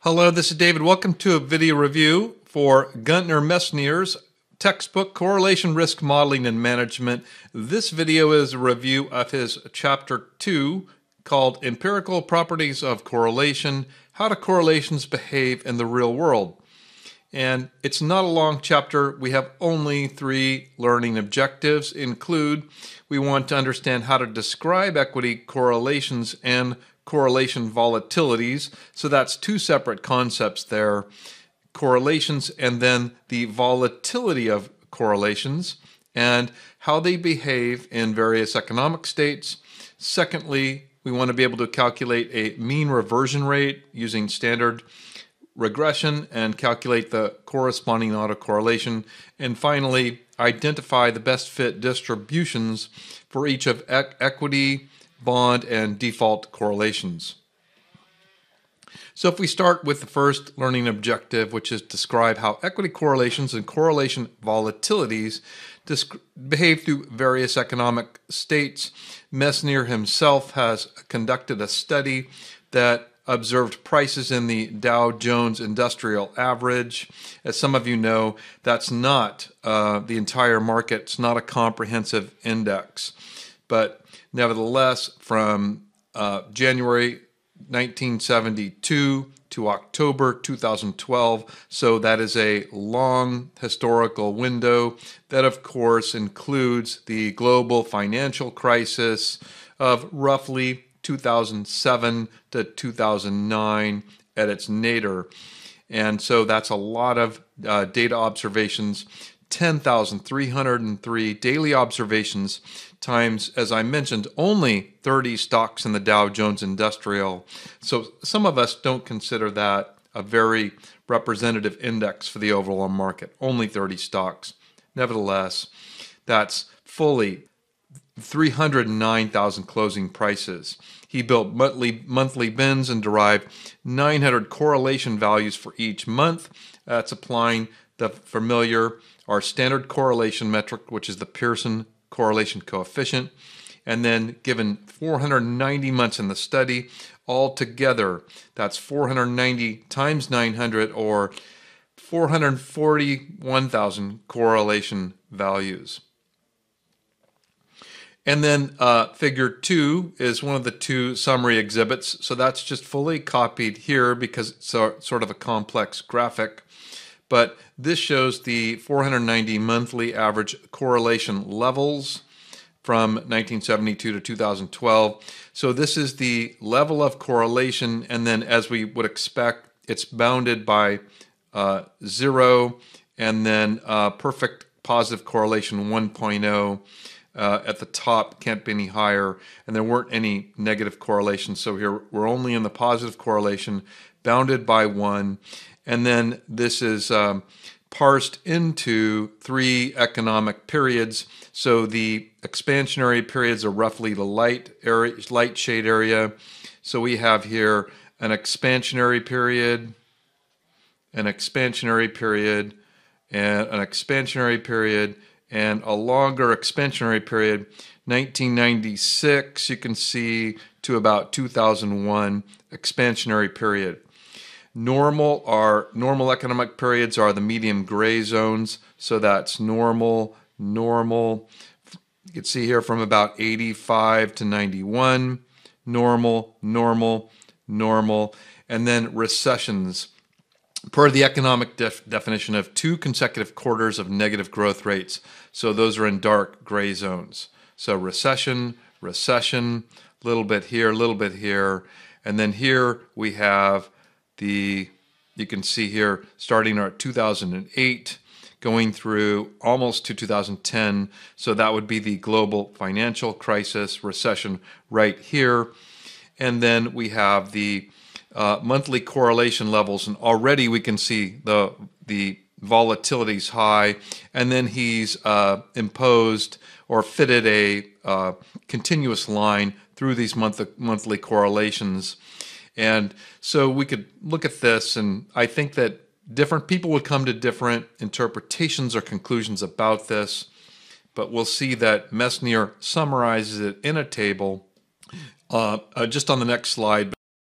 Hello, this is David. Welcome to a video review for Meissner's textbook, Correlation Risk Modeling and Management. This video is a review of his chapter 2 called Empirical Properties of Correlation, How do Correlations Behave in the Real World? And it's not a long chapter. We have only 3 learning objectives. We want to understand how to describe equity correlations and correlation volatilities. So that's 2 separate concepts there. Correlations and then the volatility of correlations and how they behave in various economic states. Secondly, we want to be able to calculate a mean reversion rate using standard regression and calculate the corresponding autocorrelation. And finally, identify the best fit distributions for each of equity, bond, and default correlations. So if we start with the first learning objective, which is describe how equity correlations and correlation volatilities behave through various economic states, Meissner himself has conducted a study that observed prices in the Dow Jones Industrial Average. As some of you know, that's not the entire market. It's not a comprehensive index. But nevertheless, from January 1972 to October 2012, so that is a long historical window that, of course, includes the global financial crisis of roughly 2007 to 2009 at its nadir. And so that's a lot of data observations, 10,303 daily observations times, as I mentioned, only 30 stocks in the Dow Jones Industrial. So some of us don't consider that a very representative index for the overall market, only 30 stocks. Nevertheless, that's fully 309,000 closing prices. He built monthly bins and derived 900 correlation values for each month. That's applying the familiar, our standard correlation metric, which is the Pearson correlation coefficient, and then given 490 months in the study. Altogether, that's 490 times 900, or 441,000 correlation values. And then figure 2 is one of the 2 summary exhibits. So that's just fully copied here because it's sort of a complex graphic. But this shows the 490 monthly average correlation levels from 1972 to 2012. So this is the level of correlation, and then as we would expect, it's bounded by 0, and then perfect positive correlation 1.0. At the top, can't be any higher, and there weren't any negative correlations. So here we're only in the positive correlation, bounded by 1, and then this is parsed into 3 economic periods. So the expansionary periods are roughly the light shade area. So we have here an expansionary period, an expansionary period, and an expansionary period, and a longer expansionary period, 1996, you can see, to about 2001, expansionary period. Normal economic periods are the medium gray zones, so that's normal. You can see here from about 85 to 91, normal, and then recessions, per the economic definition of 2 consecutive quarters of negative growth rates. So those are in dark gray zones. So recession, little bit here, and then here we have you can see here starting at 2008, going through almost to 2010. So that would be the global financial crisis, recession right here. And then we have the monthly correlation levels, and already we can see the volatility's high, and then he's imposed or fitted a continuous line through these monthly correlations. And so we could look at this, and I think that different people would come to different interpretations or conclusions about this, but we'll see that Meissner summarizes it in a table just on the next slide.